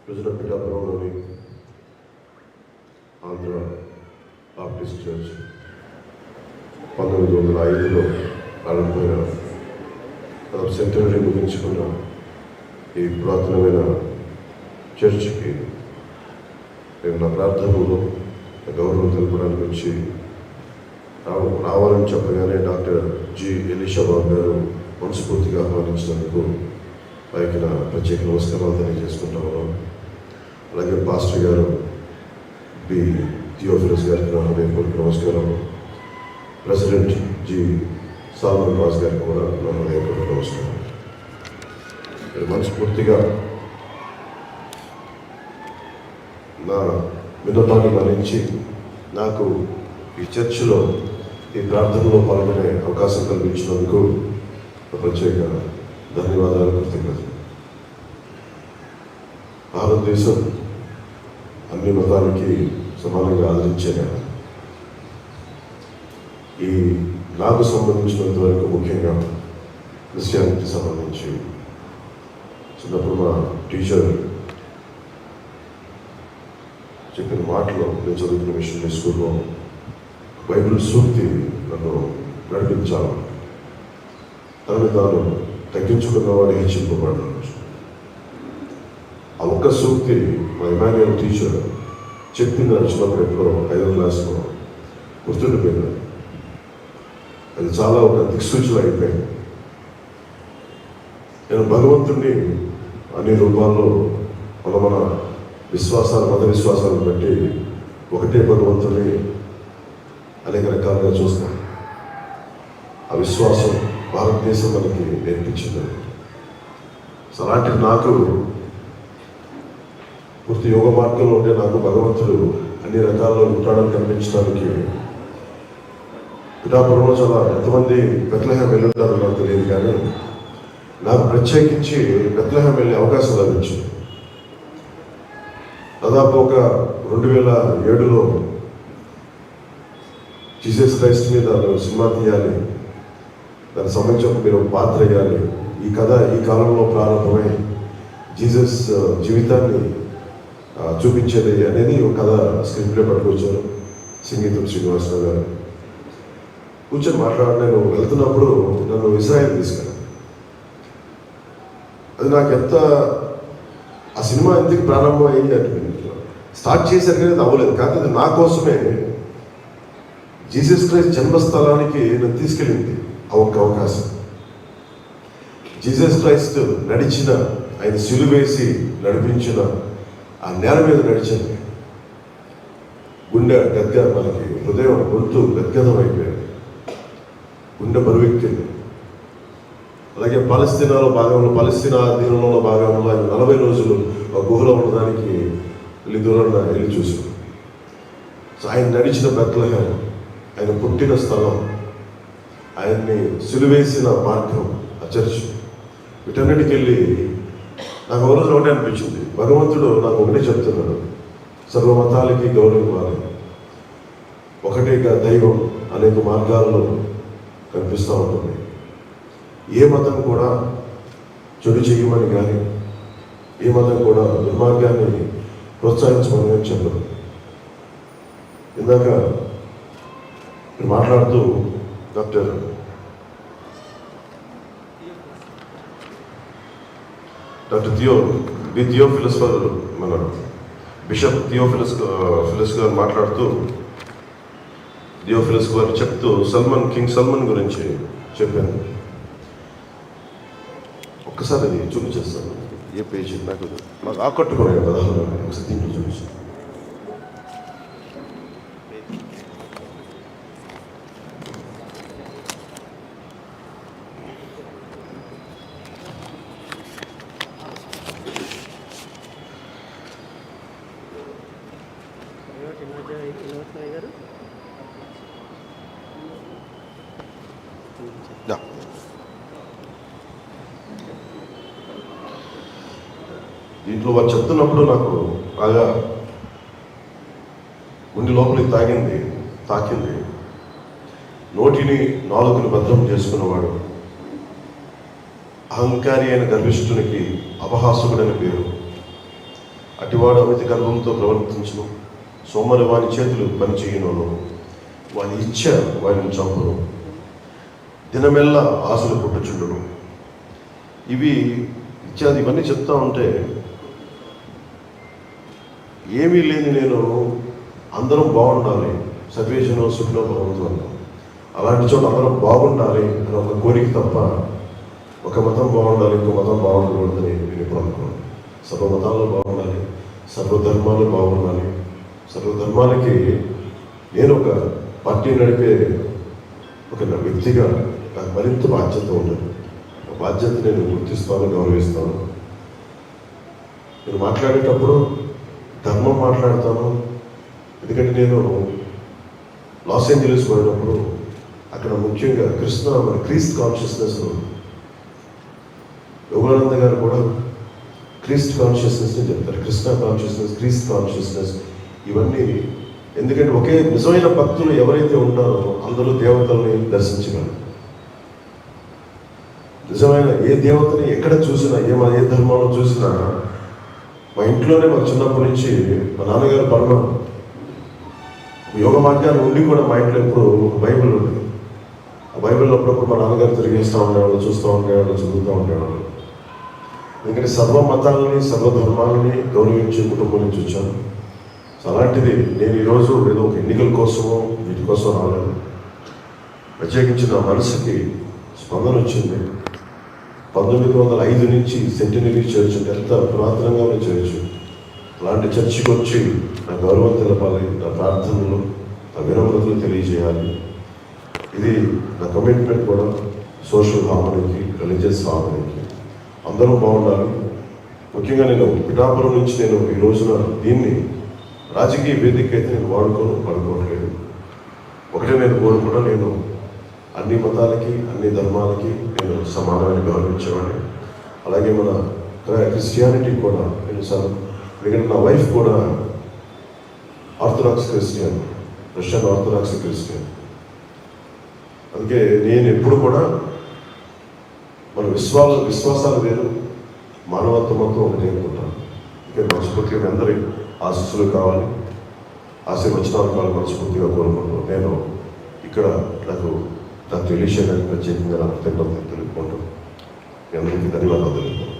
పిఠాపురంలోని Andhra Baptist church 1905లో ప్రారంభమైన centenary ముగించుకున్న ఈ పురాతనమైన చర్చ్కి నేను నా ప్రార్థనలో గౌరవం తెలపడానికి వచ్చి రావాలని చెప్పగానే డాక్టర్ జి ఎలీషా బాబు గారు మనస్ఫూర్తిగా ఆహ్వానించినందుకు వారికి నా ప్రత్యేక నమస్కారాలు తెలియజేసుకుంటాము. అలాగే పాస్టర్ గారు బి థియోఫిలస్ గారికి నా హృదయపూర్వక నమస్కారం. ప్రెసిడెంట్ జి సాల్మన్ రాజు గారికి కూడా నా హృదయపూర్వక నమస్కారం. మనస్ఫూర్తిగా నా విన్నపాన్ని మన్నించి నాకు ఈ చర్చిలో ఈ ప్రార్థనలో పాల్గొనే అవకాశం కల్పించినందుకు ప్రత్యేక ధన్యవాదాలు, కృతజ్ఞతలు. భారతదేశం అన్ని మతాలకి సమానంగా ఆదరించే ఈ నాకు సంబంధించినంత వరకు ముఖ్యంగా క్రిస్టియానిటీకి సంబంధించి చిన్నప్పుడు మా టీచర్ చెప్పిన మాటలో నేను చదువుకున్న మిషనరీ స్కూల్లో బైబిల్ సూక్తి నన్ను నడిపించాలి. తనని తాను తగ్గించుకున్నవాడు హెచ్చింపబడ్డాడు. ఆ ఒక్క సూక్తి మా ఇమాన్యుయల్ టీచర్ చెప్పింది నడిచినప్పుడు ఎప్పుడో 5వ క్లాస్లో గుర్తుండిపోయింది. అది చాలా ఒక దిక్సూచన అయిపోయింది. నేను భగవంతుడిని అన్ని రూపాల్లో మన విశ్వాసాలు, మత విశ్వాసాలను బట్టి ఒకటే భగవంతుడిని అనేక రకాలుగా చూస్తాం. ఆ విశ్వాసం భారతదేశం మనకి నేర్పించింది. అలాంటి నాకు పూర్తి యోగ మార్గంలో ఉంటే నాకు భగవంతుడు అన్ని రకాల్లో ఉంటాడని కనిపించడానికి పిఠాపురంలో చాలా ఎంతమంది బెత్లెహేం వెళ్ళుంటారో నాకు తెలియదు, కానీ నాకు ప్రత్యేకించి బెత్లెహేం వెళ్ళే అవకాశం లభించింది. దాదాపు ఒక 2007లో జీసస్ క్రైస్ట్ మీద సినిమా తీయాలి, దానికి సంబంధించిన మీరు పాత్ర వేయాలి. ఈ కథ ఈ కాలంలో ప్రారంభమై జీసస్ జీవితాన్ని చూపించేది అనేది ఒక కథ స్క్రిప్ట్లో పట్టుకొచ్చారు. సంగీతం శ్రీనివాసరావు గారు కూర్చొని మాట్లాడి నేను వెళ్తున్నప్పుడు నన్ను ఇజ్రాయెల్ తీసుకెళ్ళాను. అది నాకు ఎంత ఆ సినిమా ఎందుకు ప్రారంభం అయింది అంటే స్టార్ట్ చేశారు కానీ అది అవ్వలేదు. కానీ అది నా కోసమే జీసస్ క్రైస్ట్ జన్మస్థలానికి నన్ను తీసుకెళ్ళింది ఆ ఒక్క అవకాశం. జీసస్ క్రైస్ట్ నడిచిన, ఆయన సిలువేసి నడిపించిన ఆ నేల మీద నడిచింది. గుండె గద్గ మనకి హృదయం గొంతు గద్గదం అయిపోయింది, గుండె బరువెక్కింది. అలాగే పాలస్తీనాలో భాగంలో, పాలస్తీనా అధీనంలో భాగంలో ఆయన 40 రోజులు ఒక గుహలో ఉండడానికి దూరంగా వెళ్ళి చూసాం. సో ఆయన నడిచిన బెత్లెహేం, ఆయన పుట్టిన స్థలం, ఆయన్ని సిలువేసిన మార్గం, ఆ చర్చ్, వీటన్నిటికి వెళ్ళి నాకు ఒక రోజు ఒకటే అనిపించింది. భగవంతుడు నాకు ఒకటే చెప్తున్నాడు, సర్వమతాలకి గౌరవం ఇవ్వాలి. ఒకటేగా దైవం అనేక మార్గాల్లో కనిపిస్తూ ఉంటుంది. ఏ మతం కూడా చెడు చేయమని కానీ, ఏ మతం కూడా దుర్మార్గాన్ని ప్రోత్సహించమని చెప్పరు. ఇందాక మాట్లాడుతూ డాక్టర్ థియోఫిలస్ మన బిషప్ థియోఫిలస్ గారు మాట్లాడుతూ థియోఫిలస్ గారు చెప్తూ కింగ్ సల్మాన్ గురించి చెప్పాను. ఒక్కసారి అది చూపించేస్తాను. ఏ పేజీ నాకు ఆకట్టుకున్నాయి కదా, ఒకసారి దీంట్లో చూపిస్తాను. దీంట్లో వారు చెప్తున్నప్పుడు నాకు బాగా గుండె లోపలికి తాకింది. నోటిని నాలుగుని భద్రం చేసుకున్నవాడు, అహంకారి అయిన గర్విష్ఠునికి అపహాసుకుడని పేరు. అటివాడు అమితి గర్వంతో ప్రవర్తించును, సోమరి వాని చేతులు పని చేయను, వాని ఇచ్చ వారిని చంపును, దినమెల్లా ఆశలు పుట్టుచుండును. ఇవన్నీ చెప్తా ఉంటే ఏమీ లేని నేను అందరం బాగుండాలి, సర్వేజనో సుఖనో భవంతు అన్నాను. అలాంటి చోట అందరం బాగుండాలి అని ఒక కోరిక తప్ప ఒక మతం బాగుండాలి ఇంకో మతం బాగుండకూడదని నేను ఎప్పుడు అనుకోను. సర్వమతాల్లో బాగుండాలి, సర్వధర్మాలు బాగుండాలి. సర్వధర్మాలకి నేను ఒక పార్టీ నడిపే ఒక వ్యక్తిగా నాకు మరింత బాధ్యత ఉండదు. ఆ బాధ్యత నేను గుర్తిస్తాను, గౌరవిస్తాను. నేను మాట్లాడేటప్పుడు ధర్మం మాట్లాడతాను. ఎందుకంటే నేను లాస్ ఏంజలీస్ పోయినప్పుడు అక్కడ ముఖ్యంగా క్రీస్తు కాన్షియస్నెస్, యోగానంద గారు కూడా క్రీస్తు కాన్షియస్నెస్ని చెప్తారు. కృష్ణ కాన్షియస్నెస్, క్రీస్తు కాన్షియస్నెస్, ఇవన్నీ ఎందుకంటే ఒకే నిజమైన భక్తులు ఎవరైతే ఉంటారో అందరూ దేవతల్ని దర్శించగలరు. నిజమైన ఏ దేవతని ఎక్కడ చూసినా, ఏ ధర్మంలో చూసినా, మా ఇంట్లోనే మాకు చిన్నప్పటి నుంచి మా నాన్నగారు పరమ యోగ మార్గాన్ని ఉండి కూడా మా ఇంట్లో ఎప్పుడు బైబిల్ ఉంది. ఆ బైబిల్ అప్పుడప్పుడు మా నాన్నగారు తిరిగేస్తూ ఉండేవాళ్ళు, చూస్తూ ఉండేవాళ్ళు, చదువుతూ ఉండేవాళ్ళు. ఎందుకంటే సర్వ మతాలని, సర్వధర్మాలని గౌరవించే కుటుంబం నుంచి వచ్చాను. అలాంటిది నేను ఈరోజు ఏదో ఒక ఎన్నికల కోసమో వీటి కోసం రాలేదు. ప్రత్యేకించి నా మనసుకి స్పందన వచ్చింది. 1905 నుంచి సెంటినరీ చర్చ్, ఎంత పురాతనంగా ఉన్న చర్చ్, అలాంటి చర్చికి వచ్చి నా గౌరవం తెలపాలి, నా ప్రార్థనలు, నా వినమ్రతలు తెలియజేయాలి. ఇది నా కమిట్మెంట్ కూడా సోషల్ హార్మనీకి, రిలీజియస్ హార్మనీకి. అందరూ బాగుండాలి. ముఖ్యంగా నేను పిఠాపురం నుంచి నేను ఈ రోజున దీన్ని రాజకీయ వేదిక అయితే నేను పడుకోవట్లేదు. ఒకటే నేను కోరుకున్నా, నేను అన్ని మతాలకి, అన్ని ధర్మాలకి నేను సమానమైన గౌరవించేవాడిని. అలాగే మన క్రిస్టియానిటీ కూడా నేను ఎందుకంటే నా వైఫ్ కూడా orthodox Christian, Russian orthodox Christian. అందుకే నేను ఎప్పుడు కూడా మన విశ్వాసాలు వేరు, మానవత్వం మొత్తం ఒకటి అనుకుంటాను. ఇంకా మనస్ఫూర్తిగా అందరి ఆశీస్సులు కావాలి, ఆశీర్వచనాలు కావాలి మనస్ఫూర్తిగా కోరుకుంటున్నాను. నేను ఇక్కడ నాకు తెలియచేయడానికి ప్రత్యేకంగా నాకు తెలుపుకుంటాను. మీ అందరికీ ధన్యవాదాలు తెలుపుకుంటాను.